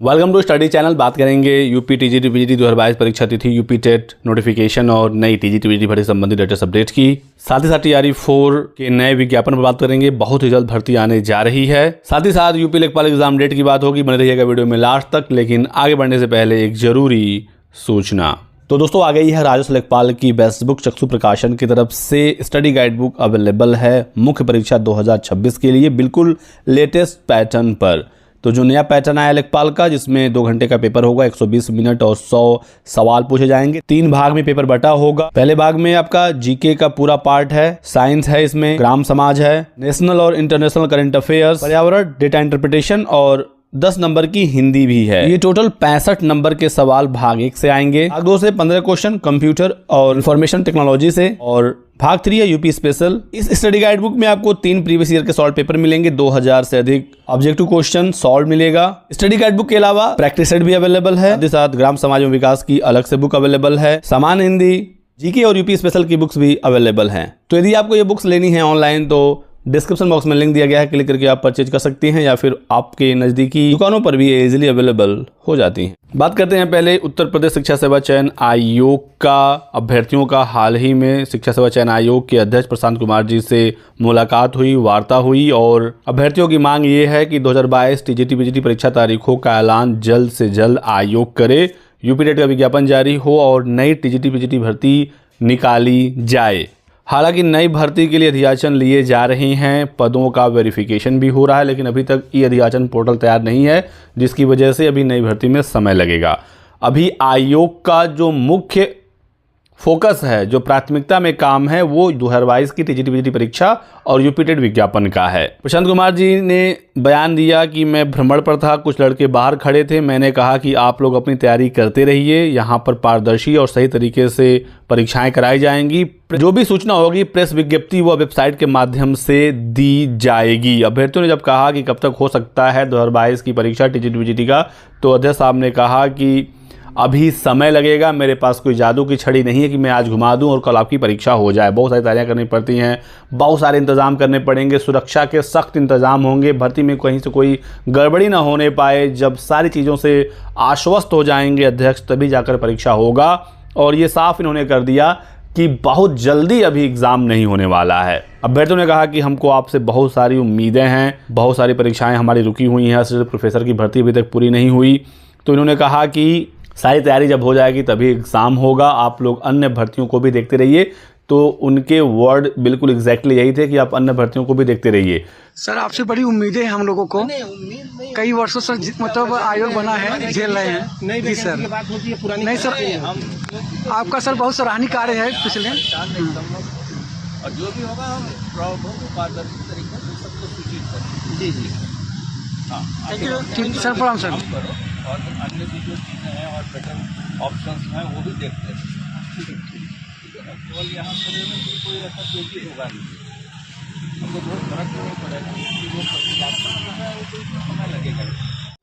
Welcome to study channel. बात करेंगे UP TGT PGT 2022 परीक्षा तिथि, यूपी टेट नोटिफिकेशन और नई टीजीटी पीजीटी भर्ती संबंधी लेटेस्ट अपडेट की। साथ ही साथ TRE-4 के नए विज्ञापन पर बात करेंगे। बहुत ही जल्द भर्ती आने जा रही है। साथ ही साथ यूपी लेखपाल एग्जाम डेट की बात होगी। बने रहिएगा वीडियो में लास्ट तक। लेकिन आगे बढ़ने से पहले एक जरूरी सूचना। तो दोस्तों आ गई है राजस्व लेखपाल की बेस्ट बुक चक्षु प्रकाशन की तरफ से स्टडी गाइड बुक अवेलेबल है मुख्य परीक्षा 2026 के लिए, बिल्कुल लेटेस्ट पैटर्न पर। तो जो नया पैटर्न आया लेखपाल का, जिसमें 2 घंटे का पेपर होगा, 120 मिनट और 100 सवाल पूछे जाएंगे। 3 भाग में पेपर बटा होगा। पहले भाग में आपका जीके का पूरा पार्ट है, साइंस है, इसमें ग्राम समाज है, नेशनल और इंटरनेशनल करंट अफेयर्स, पर्यावरण, डेटा इंटरप्रिटेशन और 10 नंबर की हिंदी भी है। ये टोटल 65 नंबर के सवाल भाग 1 से आएंगे। भाग 2 से 15 क्वेश्चन कंप्यूटर और इंफॉर्मेशन टेक्नोलॉजी से, और भाग 3 है यूपी स्पेशल। इस स्टडी गाइड बुक में आपको 3 प्रीवियस ईयर के सॉल्व पेपर मिलेंगे, 2000 से अधिक ऑब्जेक्टिव क्वेश्चन सॉल्व मिलेगा। स्टडी गाइड बुक के अलावा प्रैक्टिस सेट भी अवेलेबल है। साथ ही साथ ग्राम समाज एवं विकास की अलग से बुक अवेलेबल है। सामान्य हिंदी, जीके और यूपी स्पेशल की बुक्स भी अवेलेबल हैं। तो यदि आपको ये बुक्स लेनी है ऑनलाइन, तो डिस्क्रिप्शन बॉक्स में लिंक दिया गया है, क्लिक करके आप परचेज कर सकती हैं, या फिर आपके नज़दीकी दुकानों पर भी इजीली अवेलेबल हो जाती हैं। बात करते हैं पहले उत्तर प्रदेश शिक्षा सेवा चयन आयोग का। अभ्यर्थियों का हाल ही में शिक्षा सेवा चयन आयोग के अध्यक्ष प्रशांत कुमार जी से मुलाकात हुई, वार्ता हुई, और अभ्यर्थियों की मांग ये है कि 2022 टीजीटी पीजीटी परीक्षा तारीखों का ऐलान जल्द से जल्द आयोग करे, यूपी टेट का विज्ञापन जारी हो और नई टीजीटी पीजीटी भर्ती निकाली जाए। हालांकि नई भर्ती के लिए अधियाचन लिए जा रहे हैं, पदों का वेरिफिकेशन भी हो रहा है, लेकिन अभी तक ये अधियाचन पोर्टल तैयार नहीं है, जिसकी वजह से अभी नई भर्ती में समय लगेगा। अभी आयोग का जो मुख्य फोकस है, जो प्राथमिकता में काम है, वो 2022 की टीजीटी पीजीटी परीक्षा और यूपी टेट विज्ञापन का है। प्रशांत कुमार जी ने बयान दिया कि मैं भ्रमण पर था, कुछ लड़के बाहर खड़े थे, मैंने कहा कि आप लोग अपनी तैयारी करते रहिए, यहाँ पर पारदर्शी और सही तरीके से परीक्षाएं कराई जाएंगी। जो भी सूचना होगी प्रेस विज्ञप्ति व वेबसाइट के माध्यम से दी जाएगी। अभ्यर्थियों ने जब कहा कि कब तक हो सकता है 2022 की परीक्षा टीजीटी पीजीटी का, तो अध्यक्ष साहब ने कहा कि अभी समय लगेगा, मेरे पास कोई जादू की छड़ी नहीं है कि मैं आज घुमा दूं और कल आपकी परीक्षा हो जाए। बहुत सारी तैयारियां करनी पड़ती हैं, बहुत सारे इंतजाम करने पड़ेंगे, सुरक्षा के सख्त इंतजाम होंगे, भर्ती में कहीं से कोई गड़बड़ी ना होने पाए। जब सारी चीज़ों से आश्वस्त हो जाएंगे अध्यक्ष, तभी जाकर परीक्षा होगा। और ये साफ इन्होंने कर दिया कि बहुत जल्दी अभी एग्ज़ाम नहीं होने वाला है। अभ्यर्थियों ने कहा कि हमको आपसे बहुत सारी उम्मीदें हैं, बहुत सारी परीक्षाएँ हमारी रुकी हुई हैं, सिर्फ प्रोफेसर की भर्ती अभी तक पूरी नहीं हुई। तो इन्होंने कहा कि सारी तैयारी जब हो जाएगी तभी एग्ज़ाम होगा, आप लोग अन्य भर्तियों को भी देखते रहिए। तो उनके वर्ड बिल्कुल एग्जैक्टली यही थे कि आप अन्य भर्तियों को भी देखते रहिए। सर आपसे बड़ी उम्मीदें हैं हम लोगों को, कई वर्षों से मतलब आयोग बना है, झेल रहे हैं। नहीं जी सर, नहीं सर, आपका सर बहुत सराहनीय कार्य है पिछले। और जो भी होगा हम पारदर्शी तरीके से सबको सूचित करें। जी जी हाँ, ठीक सर, प्रणाम सर। और अन्य भी जो चीज़ें हैं और पैटर्न ऑप्शंस हैं वो भी देखते हैं। केवल यहाँ पर कोई ऐसा चीज होगा नहीं, हमको बहुत फर्क नहीं पड़ेगा कि वो प्रतिभाग है, वो समय लगेगा।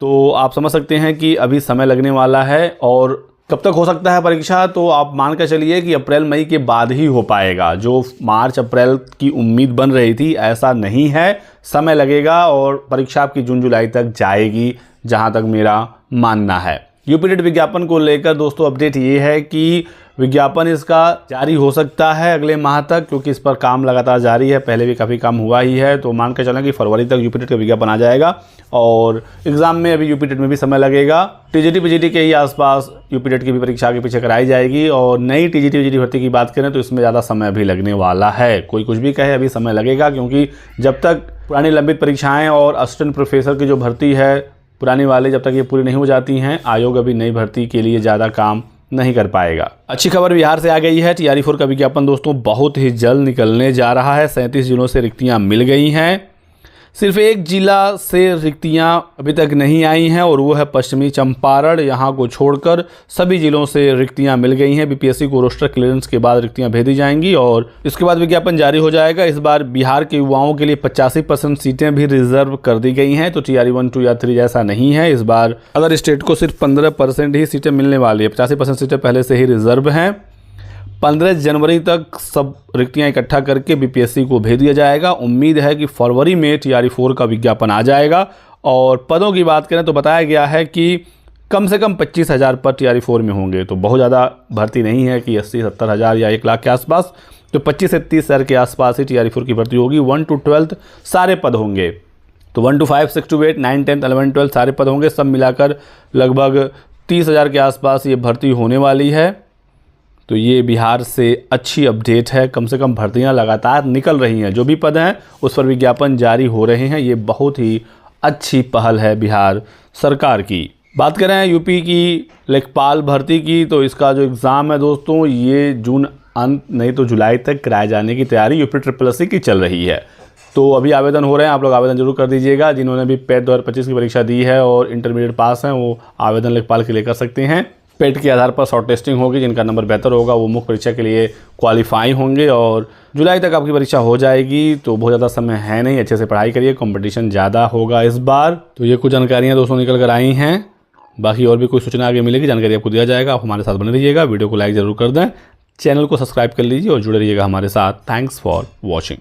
तो आप समझ सकते हैं कि अभी समय लगने वाला है, और कब तक हो सकता है परीक्षा, तो आप मान कर चलिए कि अप्रैल मई के बाद ही हो पाएगा। जो मार्च अप्रैल की उम्मीद बन रही थी, ऐसा नहीं है, समय लगेगा और परीक्षा आपकी जून जुलाई तक जाएगी, जहां तक मेरा मानना है। यूपी टेट विज्ञापन को लेकर दोस्तों अपडेट ये है कि विज्ञापन इसका जारी हो सकता है अगले माह तक, क्योंकि इस पर काम लगातार जारी है, पहले भी काफ़ी काम हुआ ही है। तो मान के चलें कि फरवरी तक यूपी टेट का विज्ञापन आ जाएगा, और एग्ज़ाम में अभी यूपी टेट में भी समय लगेगा। टीजीटी पीजीटी के ही आसपास यूपी टेट की भी परीक्षा के पीछे कराई जाएगी। और नई टीजीटी पीजीटी भर्ती की बात करें तो इसमें ज़्यादा समय भी लगने वाला है। कोई कुछ भी कहे, अभी समय लगेगा, क्योंकि जब तक पुरानी लंबित परीक्षाएँ और असिस्टेंट प्रोफेसर की जो भर्ती है पुरानी वाले, जब तक ये पूरी नहीं हो जाती हैं, आयोग अभी नई भर्ती के लिए ज़्यादा काम नहीं कर पाएगा। अच्छी खबर बिहार से आ गई है। TRE-4 का विज्ञापन दोस्तों बहुत ही जल्द निकलने जा रहा है। 37 जिलों से रिक्तियां मिल गई हैं। सिर्फ एक जिला से रिक्तियां अभी तक नहीं आई हैं, और वो है पश्चिमी चंपारण। यहाँ को छोड़कर सभी जिलों से रिक्तियां मिल गई हैं। बीपीएससी को रोस्टर क्लियरेंस के बाद रिक्तियां भेजी जाएंगी और इसके बाद विज्ञापन जारी हो जाएगा। इस बार बिहार के युवाओं के लिए 85% सीटें भी रिजर्व कर दी गई हैं। तो TRE-1, 2 या 3 जैसा नहीं है। इस बार अगर स्टेट को सिर्फ 15% ही सीटें मिलने वाली है, 85% सीटें पहले से ही रिजर्व हैं। 15 जनवरी तक सब रिक्तियां इकट्ठा करके बीपीएससी को भेज दिया जाएगा। उम्मीद है कि फरवरी में TRE-4 का विज्ञापन आ जाएगा और पदों की बात करें तो बताया गया है कि कम से कम 25,000 पद TRE-4 में होंगे। तो बहुत ज़्यादा भर्ती नहीं है कि 80-70 हज़ार या 1 लाख के आसपास। तो 25 से 30 हज़ार के आसपास ही TRE-4 की भर्ती होगी। 1 to 12th सारे पद होंगे। तो 1 to 5, 6 to 8, 9, 10, 11, 12 सारे पद होंगे। सब मिलाकर लगभग 30,000 के आसपास ये भर्ती होने वाली है। तो ये बिहार से अच्छी अपडेट है। कम से कम भर्तियां लगातार निकल रही हैं। जो भी पद हैं उस पर विज्ञापन जारी हो रहे हैं। ये बहुत ही अच्छी पहल है बिहार सरकार की। बात करें यूपी की लेखपाल भर्ती की, तो इसका जो एग्ज़ाम है दोस्तों, ये जून अंत नहीं तो जुलाई तक कराए जाने की तैयारी यूपी SSSC की चल रही है। तो अभी आवेदन हो रहे हैं, आप लोग आवेदन जरूर कर दीजिएगा। जिन्होंने भी पेट 2025 की परीक्षा दी है और इंटरमीडिएट पास हैं, वो आवेदन लेखपाल के लिए कर सकते हैं। पेट के आधार पर शॉर्ट टेस्टिंग होगी। जिनका नंबर बेहतर होगा वो मुख्य परीक्षा के लिए क्वालिफाई होंगे और जुलाई तक आपकी परीक्षा हो जाएगी। तो बहुत ज़्यादा समय है नहीं, अच्छे से पढ़ाई करिए, कंपटीशन ज़्यादा होगा इस बार। तो ये कुछ जानकारियाँ दोस्तों निकल कर आई हैं। बाकी और भी कोई सूचना आगे मिलेगी, जानकारी आपको दिया जाएगा। आप हमारे साथ बने रहिएगा, वीडियो को लाइक ज़रूर कर दें, चैनल को सब्सक्राइब कर लीजिए और जुड़े रहिएगा हमारे साथ। Thanks for watching.